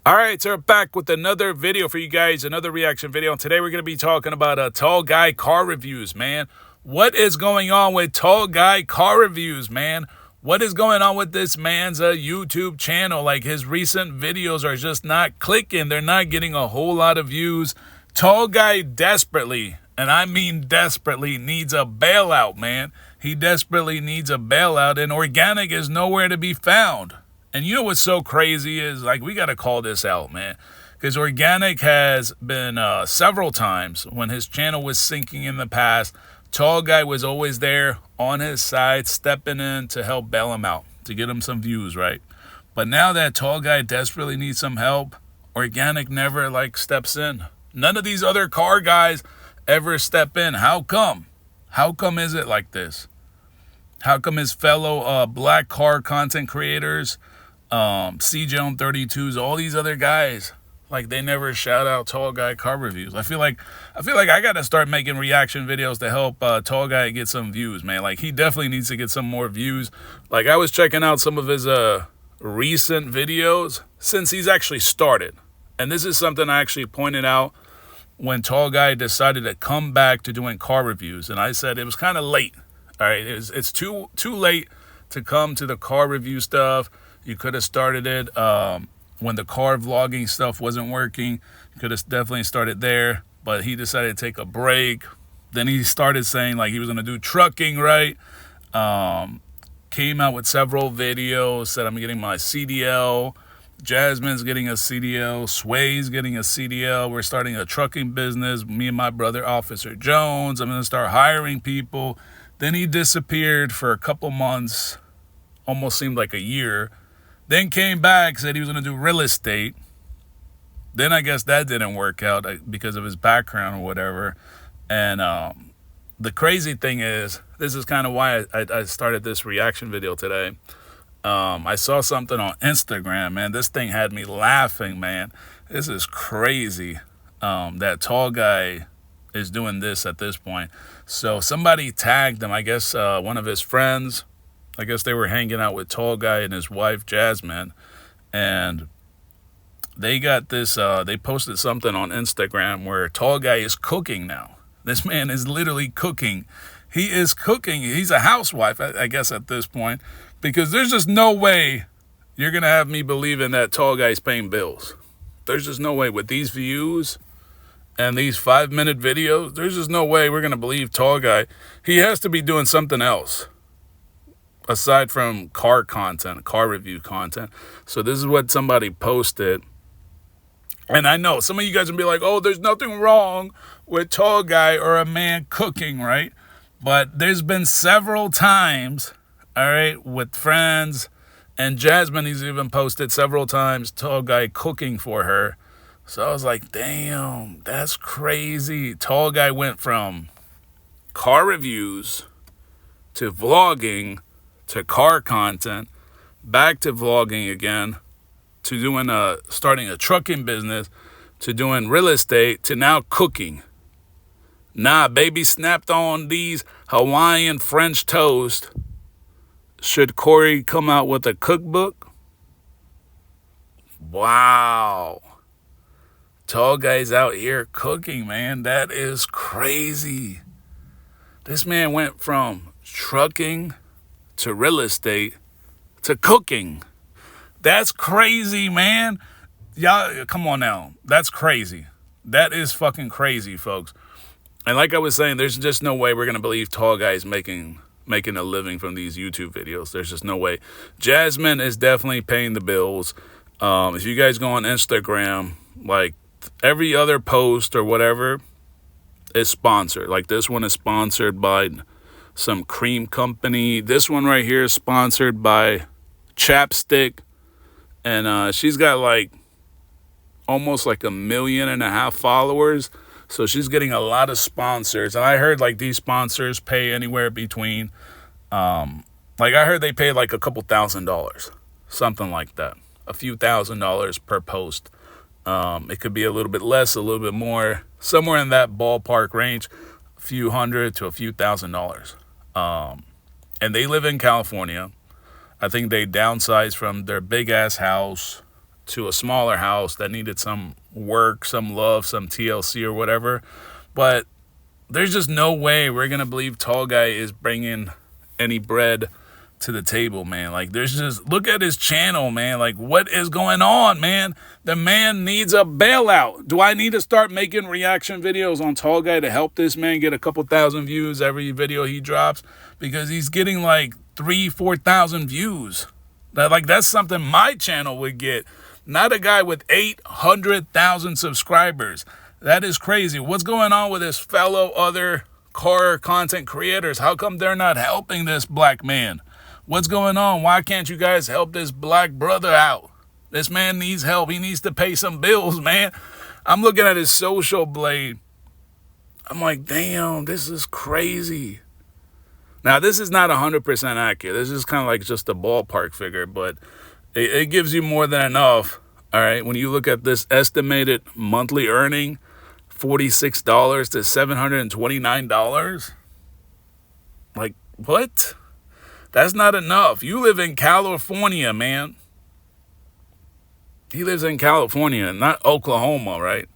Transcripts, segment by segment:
All right, so we're back with another video for you guys, another reaction video. And today we're going to be talking about tall guy car reviews, man. What is going on with tall guy car reviews, man? What is going on with this man's YouTube channel? Like, his recent videos are just not clicking. They're not getting a whole lot of views. Tall guy desperately, and I mean desperately, needs a bailout, man. He desperately needs a bailout, and organic is nowhere to be found. And you know what's so crazy is, like, we got to call this out, man. Because Organic has been several times when his channel was sinking in the past, Tall Guy was always there on his side, stepping in to help bail him out, to get him some views, right? But now that Tall Guy desperately needs some help, Organic never, steps in. None of these other car guys ever step in. How come? How come is it like this? How come his fellow black car content creators, CJ on 32s, all these other guys, like, they never shout out Tall Guy car reviews? I feel like I gotta start making reaction videos to help Tall Guy get some views, man. Like, he definitely needs to get some more views. Like, I was checking out some of his recent videos since he's actually started, and this is something I actually pointed out when Tall Guy decided to come back to doing car reviews, and I said it was kind of late. All right, it's too late to come to the car review stuff. You could have started it when the car vlogging stuff wasn't working. You could have definitely started there, but he decided to take a break. Then he started saying, like, he was going to do trucking, right? Came out with several videos, said, I'm getting my CDL. Jasmine's getting a CDL. Sway's getting a CDL. We're starting a trucking business. Me and my brother, Officer Jones. I'm going to start hiring people. Then he disappeared for a couple months. Almost seemed like a year. Then came back, said he was going to do real estate. Then I guess that didn't work out because of his background or whatever. And the crazy thing is, this is kind of why I started this reaction video today. I saw something on Instagram, man. This thing had me laughing, man. This is crazy that Tall Guy is doing this at this point. So somebody tagged him, I guess one of his friends. I guess they were hanging out with Tall Guy and his wife, Jasmine. And they got this, they posted something on Instagram where Tall Guy is cooking now. This man is literally cooking. He is cooking. He's a housewife, I guess, at this point. Because there's just no way you're going to have me believing that Tall Guy's paying bills. There's just no way. With these views and these 5-minute videos, there's just no way we're going to believe Tall Guy. He has to be doing something else aside from car content, car review content. So this is what somebody posted. And I know some of you guys will be like, oh, there's nothing wrong with Tall Guy or a man cooking, right? But there's been several times, all right, with friends, and Jasmine, he's even posted several times Tall Guy cooking for her. So I was like, damn, that's crazy. Tall Guy went from car reviews to vlogging to car content, back to vlogging again, to doing starting a trucking business, to doing real estate, to now cooking. Nah, baby snapped on these Hawaiian French toast. Should Corey come out with a cookbook? Wow. Tall Guy's out here cooking, man. That is crazy. This man went from trucking to real estate to cooking. That's crazy, man. Y'all, come on now. That's crazy. That is fucking crazy, folks. And like I was saying, there's just no way we're going to believe Tall Guy's making a living from these YouTube videos. There's just no way. Jasmine is definitely paying the bills. If you guys go on Instagram, like, every other post or whatever is sponsored. Like, this one is sponsored by some cream company. This one right here is sponsored by Chapstick. And she's got like almost like 1.5 million followers. So she's getting a lot of sponsors. And I heard like these sponsors pay anywhere between, like, I heard they pay like a couple $1,000, something like that. A few $1,000s per post. It could be a little bit less, a little bit more, somewhere in that ballpark range, a few hundred to a few $1,000s. And they live in California. I think they downsized from their big ass house to a smaller house that needed some work, some love, some TLC or whatever. But there's just no way we're going to believe Tall Guy is bringing any bread to the table, man. Like, there's just, look at his channel, man. Like, what is going on, man? The man needs a bailout. Do I need to start making reaction videos on Tall Guy to help this man get a couple thousand views every video he drops? Because he's getting like 3,000-4,000 views. That's something my channel would get. Not a guy with 800,000 subscribers. That is crazy. What's going on with his fellow other car content creators? How come they're not helping this black man? What's going on? Why can't you guys help this black brother out? This man needs help. He needs to pay some bills, man. I'm looking at his social blade. I'm like, damn, this is crazy. Now, this is not 100% accurate. This is kind of like just a ballpark figure, but it gives you more than enough. All right, when you look at this estimated monthly earning, $46 to $729. Like, what? That's not enough. You live in California, man. He lives in California, not Oklahoma, right?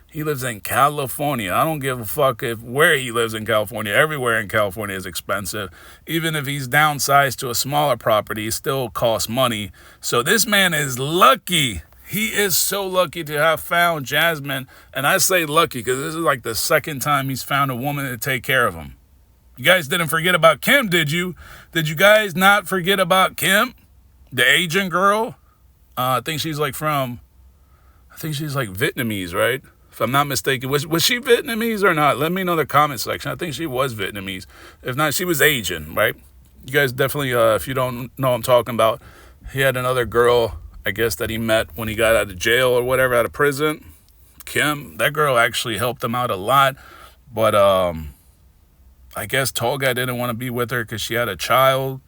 He lives in California. I don't give a fuck where he lives in California. Everywhere in California is expensive. Even if he's downsized to a smaller property, it still costs money. So this man is lucky. He is so lucky to have found Jasmine. And I say lucky because this is like the second time he's found a woman to take care of him. You guys didn't forget about Kim, did you? Did you guys not forget about Kim? The Asian girl? I think she's like Vietnamese, right? If I'm not mistaken. Was she Vietnamese or not? Let me know in the comment section. I think she was Vietnamese. If not, she was Asian, right? You guys definitely, if you don't know what I'm talking about, he had another girl, I guess, that he met when he got out of jail or whatever, out of prison. Kim, that girl actually helped him out a lot. But I guess Tall Guy didn't want to be with her because she had a child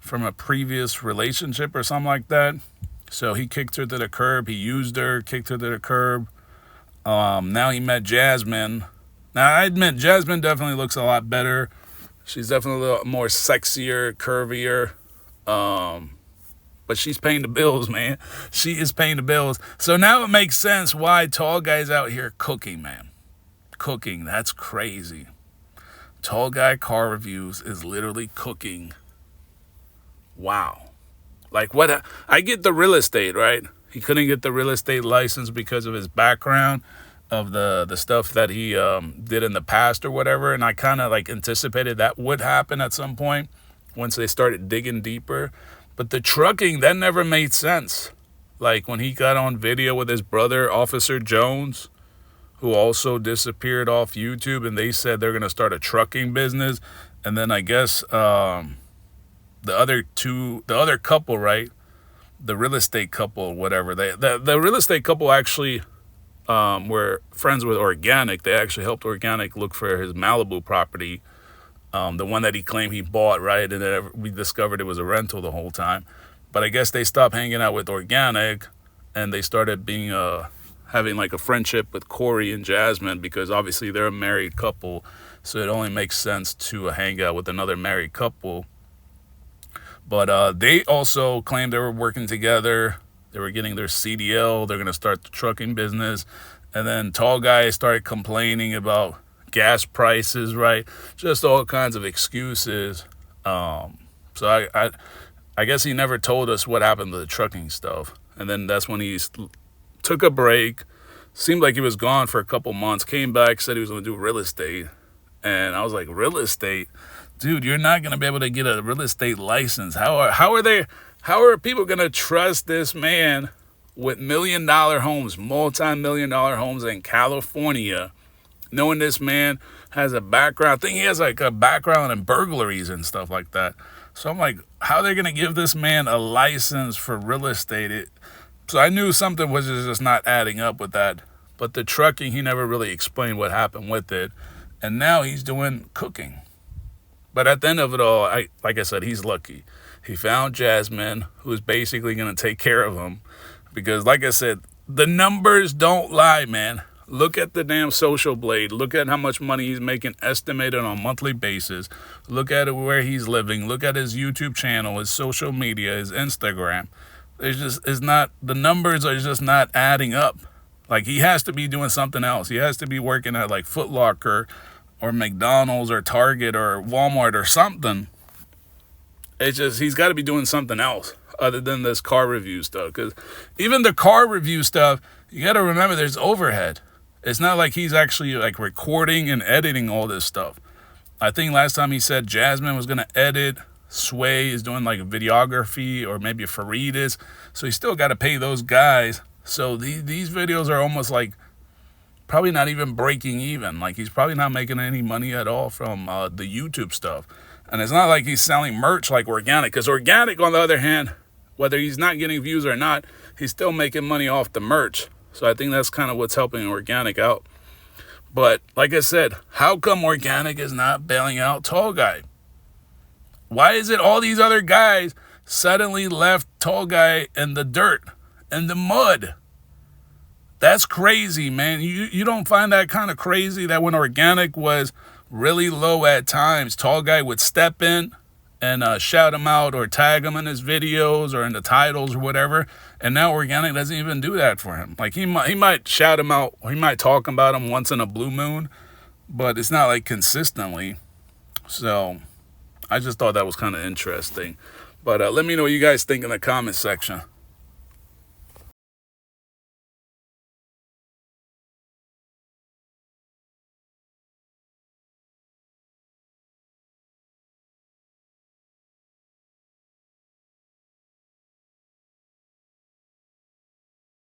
from a previous relationship or something like that. So he kicked her to the curb. He used her, kicked her to the curb. Now he met Jasmine. Now, I admit, Jasmine definitely looks a lot better. She's definitely a little more sexier, curvier. But she's paying the bills, man. She is paying the bills. So now it makes sense why Tall Guy's out here cooking, man. Cooking, that's crazy. Tall Guy Car Reviews is literally cooking. Wow. Like, what? I get the real estate, right? He couldn't get the real estate license because of his background of the stuff that he did in the past or whatever. And I kind of like anticipated that would happen at some point once they started digging deeper. But the trucking, that never made sense. Like when he got on video with his brother, Officer Jones, who also disappeared off YouTube, and they said they're going to start a trucking business. And then I guess the other couple, right? The real estate couple or whatever. The real estate couple actually were friends with Organic. They actually helped Organic look for his Malibu property, the one that he claimed he bought, right? And then we discovered it was a rental the whole time. But I guess they stopped hanging out with Organic, and they started being having like a friendship with Corey and Jasmine, because obviously they're a married couple, so it only makes sense to hang out with another married couple. But they also claimed they were working together. They were getting their CDL. They're going to start the trucking business. And then Tall Guy started complaining about gas prices, right? Just all kinds of excuses. So I guess he never told us what happened to the trucking stuff. And then that's when he took a break. Seemed like he was gone for a couple months. Came back, said he was going to do real estate. And I was like, real estate? Dude, you're not going to be able to get a real estate license. How are people going to trust this man with $1 million homes, multi-million-dollar homes in California, knowing this man has a background? I think he has like a background in burglaries and stuff like that. So I'm like, how are they going to give this man a license for real estate? So I knew something was just not adding up with that. But the trucking, he never really explained what happened with it. And now he's doing cooking. But at the end of it all, like I said, he's lucky. He found Jasmine, who's basically going to take care of him. Because like I said, the numbers don't lie, man. Look at the damn social blade. Look at how much money he's making estimated on a monthly basis. Look at where he's living. Look at his YouTube channel, his social media, his Instagram. it's not, the numbers are just not adding up. Like, he has to be doing something else. He has to be working at like Foot Locker or McDonald's or Target or Walmart or something. It's just, he's got to be doing something else other than this car review stuff. Because even the car review stuff, you got to remember there's overhead. It's not like he's actually like recording and editing all this stuff. I think last time he said Jasmine was going to edit. Sway is doing like a videography, or maybe Fareed is. So he still got to pay those guys. So these videos are almost like probably not even breaking even. Like, he's probably not making any money at all from the YouTube stuff. And it's not like he's selling merch like Organic. Because Organic, on the other hand, whether he's not getting views or not, he's still making money off the merch. So I think that's kind of what's helping Organic out. But like I said, how come Organic is not bailing out Tall Guy? Why is it all these other guys suddenly left Tall Guy in the dirt, in the mud? That's crazy, man. You don't find that kind of crazy that when Organic was really low at times, Tall Guy would step in and shout him out or tag him in his videos or in the titles or whatever. And now Organic doesn't even do that for him. Like, he might shout him out, or he might talk about him once in a blue moon, but it's not like consistently. So I just thought that was kind of interesting. But let me know what you guys think in the comment section.